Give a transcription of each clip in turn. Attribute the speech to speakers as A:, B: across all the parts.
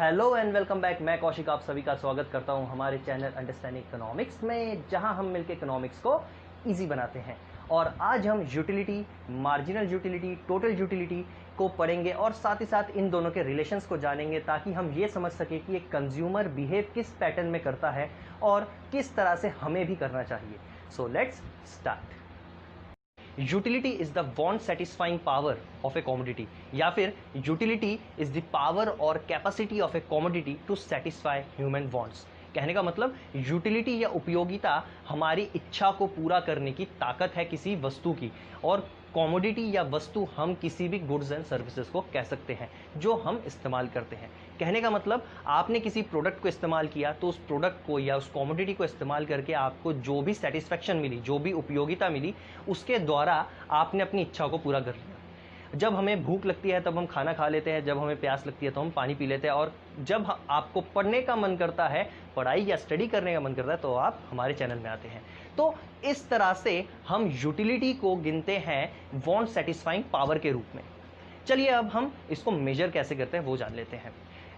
A: Hello and welcome back. मैं कौशिक आप सभी का स्वागत करता हूं हमारे चैनल अंडरस्टैंडिंग इकोनॉमिक्स में, जहां हम मिलकर इकोनॉमिक्स को इजी बनाते हैं। और आज हम utility, marginal utility, total utility को पढ़ेंगे और साथ ही साथ इन दोनों के रिलेशंस को जानेंगे, ताकि हम ये समझ सकें कि एक कंज्यूमर बिहेव किस पैटर्न में करता है और किस तरह से हमें भी करना चाहिए। So let's start. Utility is the want satisfying power of a commodity, या फिर यूटिलिटी इज द पावर और capacity of a commodity to satisfy human wants. कहने का मतलब यूटिलिटी या उपयोगिता हमारी इच्छा को पूरा करने की ताकत है किसी वस्तु की, और कॉमोडिटी या वस्तु हम किसी भी गुड्स एंड सर्विसेज को कह सकते हैं जो हम इस्तेमाल करते हैं। कहने का मतलब आपने किसी प्रोडक्ट को इस्तेमाल किया तो उस प्रोडक्ट को या उस कॉमोडिटी को इस्तेमाल करके आपको जो भी सेटिस्फैक्शन मिली, जो भी उपयोगिता मिली, उसके द्वारा आपने अपनी इच्छा को पूरा कर लिया। जब हमें भूख लगती है तब हम खाना खा लेते हैं, जब हमें प्यास लगती है तो हम पानी पी लेते हैं, और जब आपको पढ़ने का मन करता है, पढ़ाई या स्टडी करने का मन करता है, तो आप हमारे चैनल में आते हैं। तो इस तरह से हम यूटिलिटी को गिनते हैं वांट सेटिस्फाइंग पावर के रूप में। चलिए अब हम इसको मेजर कैसे करते हैं वो जान लेते हैं।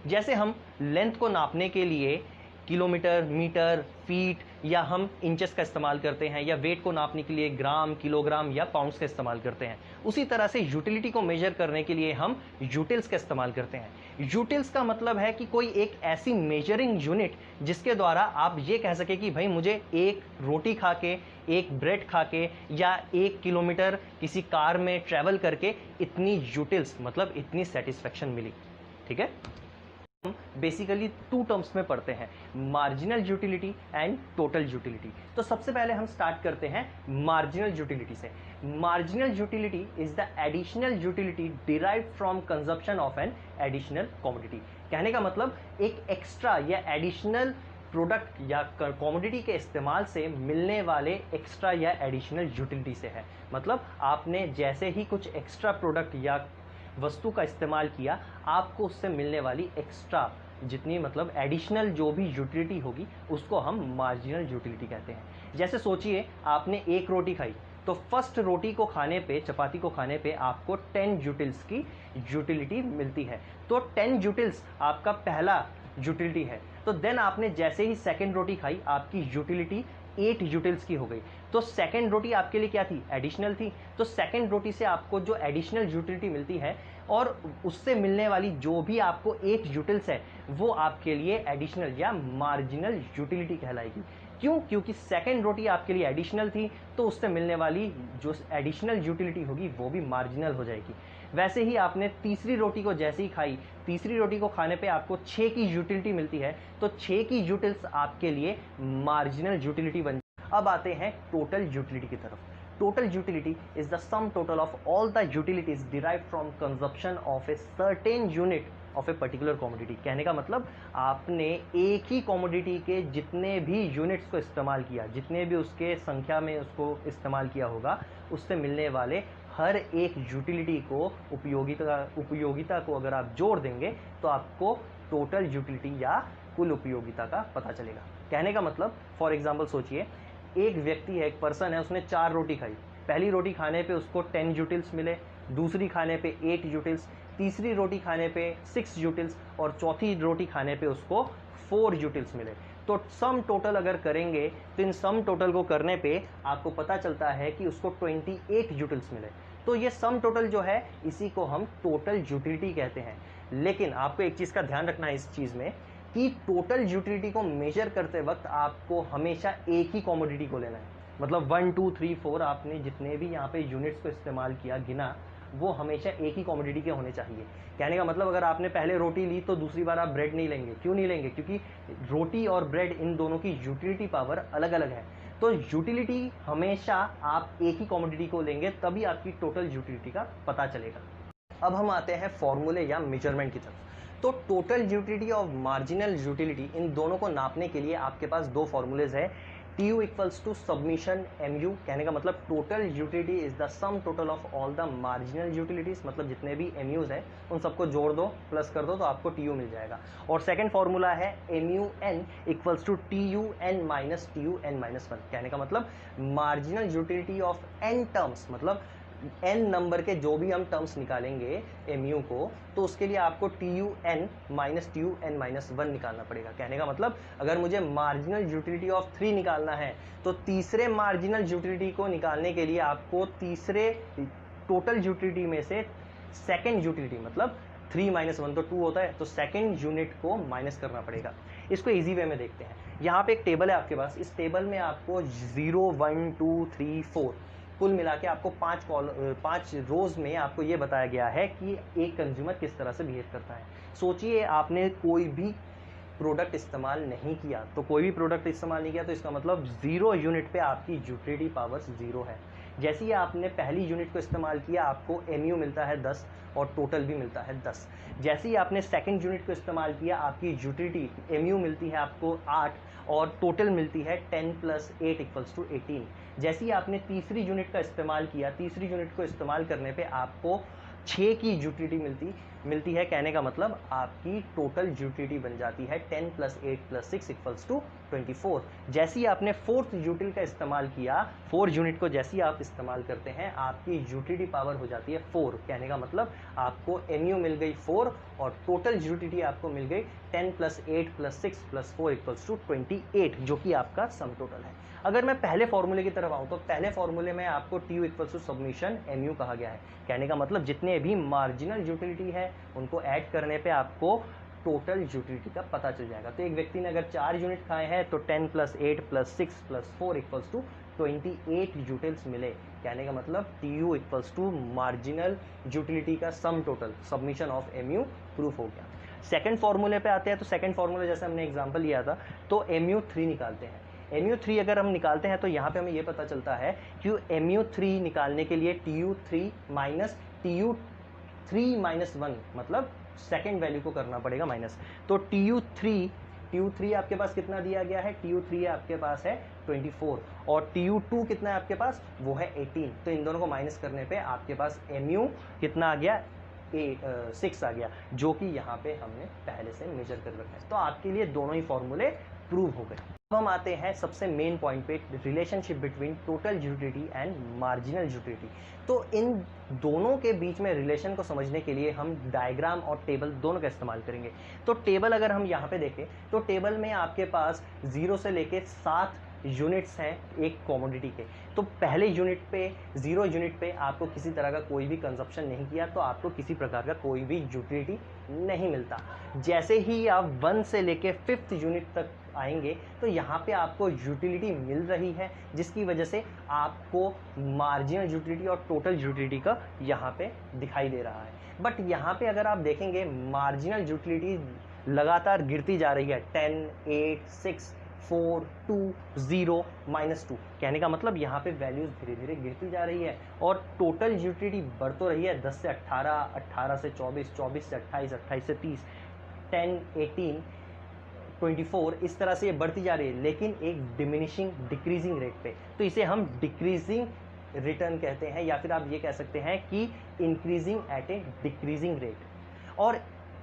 A: जैसे हम लेंथ को नापने के लिए किलोमीटर, मीटर, फीट या हम इंचेस का इस्तेमाल करते हैं, या वेट को नापने के लिए ग्राम, किलोग्राम या पाउंड्स का इस्तेमाल करते हैं, उसी तरह से यूटिलिटी को मेजर करने के लिए हम यूटिल्स का इस्तेमाल करते हैं। यूटिल्स का मतलब है कि कोई एक ऐसी मेजरिंग यूनिट जिसके द्वारा आप ये कह सके कि भाई मुझे एक रोटी खा के, एक ब्रेड खा के या 1 किलोमीटर किसी कार में ट्रैवल करके इतनी यूटिल्स मतलब इतनी सेटिस्फैक्शन मिली। ठीक है, बेसिकली 2 टर्म्स में पढ़ते हैं, marginal utility and total utility. तो सबसे पहले हम स्टार्ट करते हैं मार्जिनल यूटिलिटी से। Marginal utility is the additional utility derived from consumption of an additional commodity. कहने का मतलब एक एक्स्ट्रा या एडिशनल प्रोडक्ट या कमोडिटी के इस्तेमाल से मिलने वाले एक्स्ट्रा या एडिशनल यूटिलिटी से है। मतलब आपने जैसे ही कुछ एक्स्ट्रा प्रोडक्ट या वस्तु का इस्तेमाल किया, आपको उससे मिलने वाली एक्स्ट्रा जितनी मतलब एडिशनल जो भी यूटिलिटी होगी उसको हम मार्जिनल यूटिलिटी कहते हैं। जैसे सोचिए आपने एक रोटी खाई, तो फर्स्ट रोटी को खाने पे, चपाती को खाने पे आपको 10 यूटिल्स की यूटिलिटी मिलती है। तो 10 यूटिल्स आपका पहला यूटिलिटी है। तो देन आपने जैसे ही सेकेंड रोटी खाई, आपकी यूटिलिटी 8 यूटिल्स की हो गई। तो सेकेंड रोटी आपके लिए क्या थी? एडिशनल थी। तो सेकेंड रोटी से आपको जो एडिशनल यूटिलिटी मिलती है और उससे मिलने वाली जो भी आपको 8 यूटिल्स है, वो आपके लिए एडिशनल या मार्जिनल यूटिलिटी कहलाएगी। क्यों? क्योंकि सेकेंड रोटी आपके लिए एडिशनल थी, तो उससे मिलने वाली जो एडिशनल यूटिलिटी होगी वो भी मार्जिनल हो जाएगी। वैसे ही आपने तीसरी रोटी को जैसे ही खाई, तीसरी रोटी को खाने पे आपको 6 की यूटिलिटी मिलती है, तो 6 की यूटिल्स आपके लिए मार्जिनल यूटिलिटी बन। अब आते हैं टोटल यूटिलिटी की तरफ। Total utility is the sum total of all the utilities derived from consumption of a certain unit of a particular commodity. कहने का मतलब आपने एक ही कमोडिटी के जितने भी यूनिट्स को इस्तेमाल किया, जितने भी उसके संख्या में उसको इस्तेमाल किया होगा, उससे मिलने वाले हर एक यूटिलिटी को, उपयोगिता को अगर आप जोड़ देंगे तो आपको टोटल यूटिलिटी या कुल उपयोगिता का पता चलेगा। कहने का मतलब फॉर एग्जांपल सोचिए एक व्यक्ति है, एक पर्सन है, उसने 4 रोटी खाई। पहली रोटी खाने पे उसको 10 यूटिल्स मिले, दूसरी खाने पे 8 यूटिल्स, तीसरी रोटी खाने पे 6 यूटिल्स और चौथी रोटी खाने पे उसको 4 यूटिल्स मिले। तो सम टोटल अगर करेंगे तो इन सम टोटल को करने पे आपको पता चलता है कि उसको 28 यूटिल्स मिले। तो ये सम टोटल जो है इसी को हम टोटल यूटिलिटी कहते हैं। लेकिन आपको एक चीज़ का ध्यान रखना है इस चीज़ में कि टोटल यूटिलिटी को मेजर करते वक्त आपको हमेशा एक ही कमोडिटी को लेना है। मतलब 1 2 3 4 आपने जितने भी यहाँ पे यूनिट्स को इस्तेमाल किया, गिना, वो हमेशा एक ही कमोडिटी के होने चाहिए। कहने का मतलब अगर आपने पहले रोटी ली तो दूसरी बार आप ब्रेड नहीं लेंगे। क्यों नहीं लेंगे? क्योंकि रोटी और ब्रेड इन दोनों की यूटिलिटी पावर अलग अलग है। तो यूटिलिटी हमेशा आप एक ही कमोडिटी को लेंगे, तभी आपकी टोटल यूटिलिटी का पता चलेगा। अब हम आते हैं फॉर्मूले या मेजरमेंट की तरफ। तो टोटल यूटिलिटी और मार्जिनल यूटिलिटी, इन दोनों को नापने के लिए आपके पास 2 फॉर्मूलेज है। TU equals to submission MU। कहने का मतलब total utility is the sum total of all the marginal utilities, मतलब जितने भी MUs है उन सबको जोड़ दो, प्लस कर दो, तो आपको TU मिल जाएगा। और सेकंड फॉर्मूला है MUN equals to TUN minus TUN minus 1। कहने का मतलब marginal utility of n terms, मतलब n नंबर के जो भी हम टर्म्स निकालेंगे mu को, तो उसके लिए आपको TUN माइनस TUN माइनस 1 निकालना पड़ेगा। कहने का मतलब अगर मुझे मार्जिनल यूटिलिटी ऑफ 3 निकालना है तो तीसरे मार्जिनल यूटिलिटी को निकालने के लिए आपको तीसरे टोटल यूटिलिटी में से सेकेंड यूटिलिटी, मतलब 3 माइनस 1 तो 2 होता है, तो सेकेंड यूनिट को माइनस करना पड़ेगा। इसको इजी वे में देखते हैं। यहाँ पे एक टेबल है आपके पास, इस टेबल में आपको 0 1 2 3 4 कुल मिला के आपको 5 रोज में आपको ये बताया गया है कि एक कंज्यूमर किस तरह से बिहेव करता है। सोचिए आपने कोई भी प्रोडक्ट इस्तेमाल नहीं किया, तो कोई भी प्रोडक्ट इस्तेमाल नहीं किया तो इसका मतलब 0 यूनिट पे आपकी यूटिलिटी पावर 0 है। जैसे ही आपने पहली यूनिट को इस्तेमाल किया आपको mu मिलता है 10 और टोटल भी मिलता है 10। जैसे ही आपने सेकंड यूनिट को इस्तेमाल किया आपकी यूटिलिटी mu मिलती है आपको 8 और टोटल मिलती है 10 प्लस 8 इक्वल्स टू 18। जैसे ही आपने तीसरी यूनिट का इस्तेमाल किया, तीसरी यूनिट को इस्तेमाल करने पे आपको 6 की यूटिलिटी मिलती है। कहने का मतलब आपकी टोटल यूटिलिटी बन जाती है 10 प्लस 8 प्लस 6 इक्वल्स टू 24। जैसे ही आपने फोर्थ यूटिल का इस्तेमाल किया, 4 यूनिट को जैसे ही आप इस्तेमाल करते हैं आपकी यूटिलिटी पावर हो जाती है 4। कहने का मतलब आपको mu मिल गई 4 और टोटल यूटिलिटी आपको मिल गई 10 plus 8 plus 6 plus 4 equals to 28, जो कि आपका सम टोटल है। अगर मैं पहले फॉर्मूले की तरफ आऊँ तो पहले फॉर्मूले में आपको TU equals to submission mu कहा गया है। कहने का मतलब जितने भी मार्जिनल यूटिलिटी है उनको ऐड करने पे आपको टोटल यूटिलिटी का पता चल जाएगा। तो एक व्यक्ति ने अगर 4 यूनिट खाए हैं तो 10 plus 8 plus 6 plus 4 equals to 28 utils मिले। कहने का मतलब TU equals to marginal utility का sum total submission of mu proof हो गया। सेकंड फॉर्मूले पे आते हैं तो सेकंड फॉर्मूले जैसे हमने एग्जांपल लिया था तो mu3 निकालते हैं। mu3 अगर हम निकालते हैं तो यहाँ पे हमें ये पता चलता है कि mu3 निकालने के लिए TU3 माइनस TU3 माइनस 1 मतलब सेकेंड वैल्यू को करना पड़ेगा माइनस। तो TU3 आपके पास कितना दिया गया है, TU3 आपके पास है 24 और TU2 कितना है आपके पास, वो है 18। तो इन दोनों को माइनस करने पे आपके पास mu कितना आ गया, 6 आ गया, जो कि यहाँ पे हमने पहले से मेजर कर रखा है। तो आपके लिए दोनों ही फॉर्मूले प्रूव हो गए। अब हम आते हैं सबसे मेन पॉइंट पे, relationship between total utility and marginal utility. तो इन दोनों के बीच में रिलेशन को समझने के लिए हम डायग्राम और टेबल दोनों का इस्तेमाल करेंगे। तो टेबल अगर हम यहाँ पे देखें तो टेबल में आपके पास 0 से लेके 7 यूनिट्स हैं एक कमोडिटी के। तो पहले यूनिट पे 0 यूनिट पे आपको किसी तरह का कोई भी कंजप्शन नहीं किया तो आपको किसी प्रकार का कोई भी यूटिलिटी नहीं मिलता। जैसे ही आप 1 से लेके 5th यूनिट तक आएंगे तो यहाँ पे आपको यूटिलिटी मिल रही है, जिसकी वजह से आपको मार्जिनल यूटिलिटी और टोटल यूटिलिटी का यहाँ पे दिखाई दे रहा है। बट यहाँ पे अगर आप देखेंगे मार्जिनल यूटिलिटी लगातार गिरती जा रही है, 10 8 6 4 2 0 -2। कहने का मतलब यहाँ पे वैल्यूज धीरे धीरे गिरती जा रही है और टोटल यूटिलिटी बढ़ तो रही है, 10 से 18 18 से 24 24 से 28 28 से 30 10 18 24 इस तरह से ये बढ़ती जा रही है, लेकिन एक डिमिनिशिंग डिक्रीजिंग रेट पे। तो इसे हम डिक्रीजिंग रिटर्न कहते हैं, या फिर आप ये कह सकते हैं कि increasing at A decreasing rate. और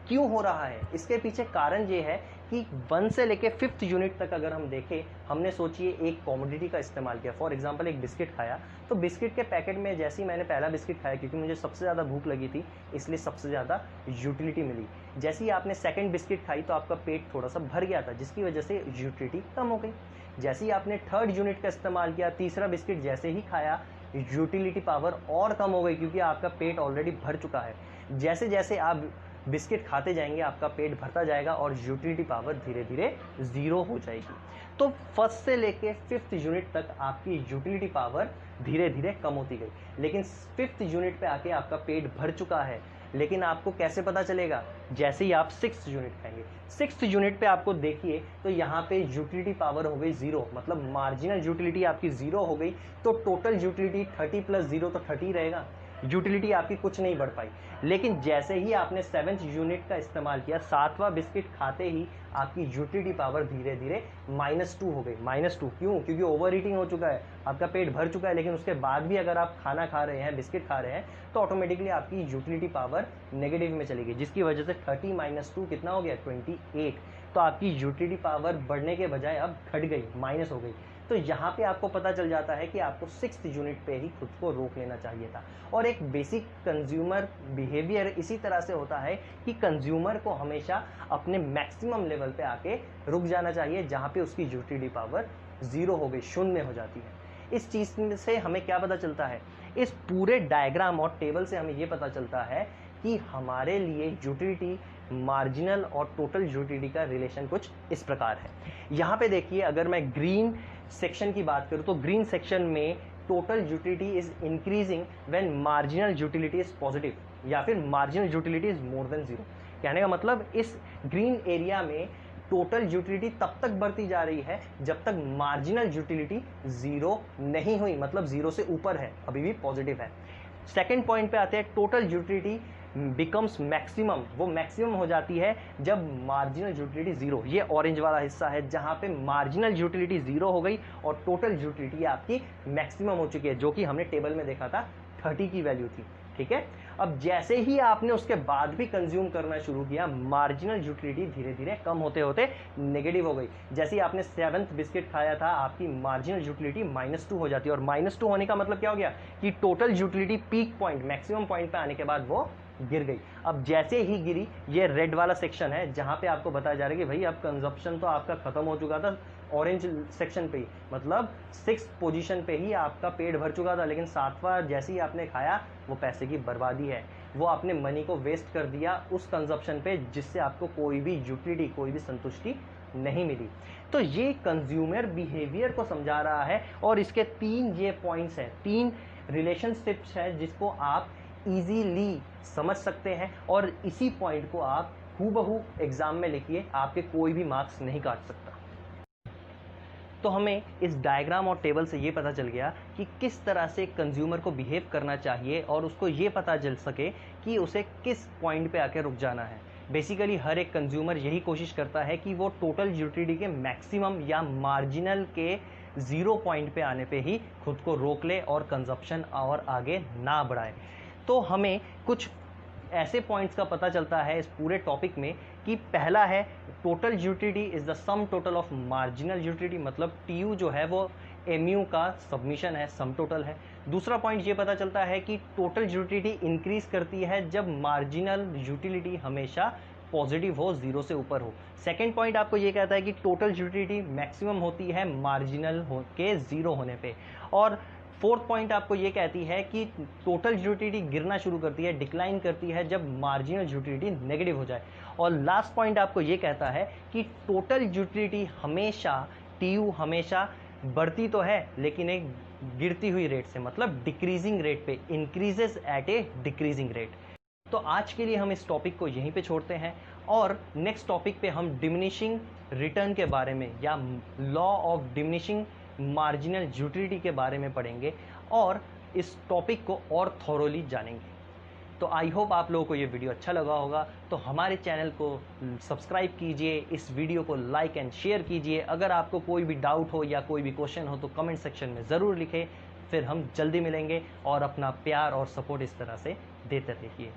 A: क्यों हो रहा है, इसके पीछे कारण ये है कि 1 से लेके 5th यूनिट तक अगर हम देखें, हमने सोचिए एक कमोडिटी का इस्तेमाल किया। फॉर एग्जांपल एक बिस्किट खाया, तो बिस्किट के पैकेट में जैसे ही मैंने पहला बिस्किट खाया, क्योंकि मुझे सबसे ज़्यादा भूख लगी थी इसलिए सबसे ज़्यादा यूटिलिटी मिली। जैसे ही आपने सेकेंड बिस्किट खाई तो आपका पेट थोड़ा सा भर गया था, जिसकी वजह से यूटिलिटी कम हो गई। जैसे ही आपने 3rd यूनिट का इस्तेमाल किया, तीसरा बिस्किट जैसे ही खाया, यूटिलिटी पावर और कम हो गई, क्योंकि आपका पेट ऑलरेडी भर चुका है। जैसे जैसे आप बिस्किट खाते जाएंगे आपका पेट भरता जाएगा और यूटिलिटी पावर धीरे धीरे 0 हो जाएगी। तो 1st से लेके 5th यूनिट तक आपकी यूटिलिटी पावर धीरे धीरे कम होती गई, लेकिन 5th यूनिट पे आके आपका पेट भर चुका है। लेकिन आपको कैसे पता चलेगा, जैसे ही आप 6th यूनिट खाएंगे। 6th यूनिट पे आपको देखिए तो यहाँ पे यूटिलिटी पावर हो गई 0, मतलब मार्जिनल यूटिलिटी आपकी 0 हो गई। तो टोटल यूटिलिटी 30 प्लस 0 तो 30 रहेगा, यूटिलिटी आपकी कुछ नहीं बढ़ पाई। लेकिन जैसे ही आपने 7th यूनिट का इस्तेमाल किया, 7वां बिस्किट खाते ही आपकी यूटिलिटी पावर धीरे धीरे -2 हो गई। -2 क्यों? क्योंकि ओवर ईटिंग हो चुका है, आपका पेट भर चुका है। लेकिन उसके बाद भी अगर आप खाना खा रहे हैं, बिस्किट खा रहे हैं, तो ऑटोमेटिकली आपकी यूटिलिटी पावर नेगेटिव में चली गई, जिसकी वजह से 30 - 2 कितना हो गया, 28। तो आपकी यूटिलिटी पावर बढ़ने के बजाय अब घट गई, माइनस हो गई। तो यहाँ पे आपको पता चल जाता है कि आपको 6th यूनिट पे ही खुद को रोक लेना चाहिए था। और एक बेसिक कंज्यूमर बिहेवियर इसी तरह से होता है कि कंज्यूमर को हमेशा अपने मैक्सिमम लेवल पे आके रुक जाना चाहिए, जहाँ पे उसकी यूटिलिटी पावर 0 हो गई, शून्य हो जाती है। इस चीज़ से हमें क्या पता चलता है, इस पूरे डायग्राम और टेबल से हमें ये पता चलता है कि हमारे लिए यूटिलिटी, मार्जिनल और टोटल यूटिलिटी का रिलेशन कुछ इस प्रकार है। यहाँ पे देखिए, अगर मैं ग्रीन सेक्शन की बात करूँ तो ग्रीन सेक्शन में total utility is increasing when marginal utility is positive, या फिर marginal utility is more than 0। कहने का मतलब इस ग्रीन एरिया में टोटल यूटिलिटी तब तक बढ़ती जा रही है जब तक मार्जिनल यूटिलिटी 0 नहीं हुई, मतलब 0 से ऊपर है, अभी भी पॉजिटिव है। सेकेंड पॉइंट पे आते हैं, टोटल यूटिलिटी बिकम्स मैक्सिमम, वो मैक्सिमम हो जाती है जब मार्जिनल यूटिलिटी 0, ये ऑरेंज वाला हिस्सा है जहां पे मार्जिनल यूटिलिटी 0 हो गई और टोटल यूटिलिटी आपकी मैक्सिमम हो चुकी है, जो कि हमने टेबल में देखा था 30 की वैल्यू थी। ठीक है, अब जैसे ही आपने उसके बाद भी कंज्यूम करना शुरू किया, मार्जिनल यूटिलिटी धीरे धीरे कम होते होते नेगेटिव हो गई। जैसे ही आपने 7th बिस्किट खाया था, आपकी मार्जिनल यूटिलिटी -2 हो जाती है, और -2 होने का मतलब क्या हो गया कि total utility peak point, maximum point पे आने के बाद वो गिर गई। अब जैसे ही गिरी, ये रेड वाला सेक्शन है जहां पे आपको बताया जा रहा है कि भाई अब कंजप्शन तो आपका खत्म हो चुका था ऑरेंज सेक्शन पे ही, मतलब 6th पोजीशन पे ही आपका पेट भर चुका था, लेकिन 7वां जैसे ही आपने खाया वो पैसे की बर्बादी है, वो आपने मनी को वेस्ट कर दिया उस कंजप्शन पे जिससे आपको कोई भी यूटिलिटी, कोई भी संतुष्टि नहीं मिली। तो ये कंज्यूमर बिहेवियर को समझा रहा है, और इसके 3 ये पॉइंट्स हैं, 3 रिलेशनशिप्स हैं जिसको आप इजीली समझ सकते हैं, और इसी पॉइंट को आप हूबहू एग्जाम में लिखिए, आपके कोई भी मार्क्स नहीं काट सकता। तो हमें इस डायग्राम और टेबल से ये पता चल गया कि किस तरह से कंज्यूमर को बिहेव करना चाहिए, और उसको ये पता चल सके कि उसे किस पॉइंट पे आके रुक जाना है। बेसिकली हर एक कंज्यूमर यही कोशिश करता है कि वो टोटल यूटिलिटी के मैक्सिमम या मार्जिनल के 0 पॉइंट पे आने पे ही खुद को रोक ले और कंजप्शन और आगे ना बढ़ाए। तो हमें कुछ ऐसे पॉइंट्स का पता चलता है इस पूरे टॉपिक में कि पहला है, total utility is the sum total of marginal utility, मतलब टीयू जो है वो एमयू का सबमिशन है, सम टोटल है। दूसरा पॉइंट ये पता चलता है कि टोटल यूटिलिटी इंक्रीज करती है जब मार्जिनल यूटिलिटी हमेशा पॉजिटिव हो, 0 से ऊपर हो। सेकेंड पॉइंट आपको ये कहता है कि टोटल यूटिलिटी मैक्सिमम होती है मार्जिनल के 0 होने पे। और फोर्थ पॉइंट आपको ये कहती है कि टोटल यूटिलिटी गिरना शुरू करती है, डिक्लाइन करती है जब मार्जिनल यूटिलिटी नेगेटिव हो जाए। और लास्ट पॉइंट आपको ये कहता है कि टोटल यूटिलिटी हमेशा, टीयू हमेशा बढ़ती तो है लेकिन एक गिरती हुई रेट से, मतलब डिक्रीजिंग रेट पे, इंक्रीजेस एट ए डिक्रीजिंग रेट। तो आज के लिए हम इस टॉपिक को यहीं पे छोड़ते हैं, और नेक्स्ट टॉपिक पे हम डिमिनिशिंग रिटर्न के बारे में या law of diminishing marginal utility के बारे में पढ़ेंगे और इस टॉपिक को और थॉरोली जानेंगे। तो आई होप आप लोगों को ये वीडियो अच्छा लगा होगा, तो हमारे चैनल को सब्सक्राइब कीजिए, इस वीडियो को लाइक एंड शेयर कीजिए। अगर आपको कोई भी डाउट हो या कोई भी क्वेश्चन हो तो कमेंट सेक्शन में ज़रूर लिखें। फिर हम जल्दी मिलेंगे, और अपना प्यार और सपोर्ट इस तरह से देते रहिए।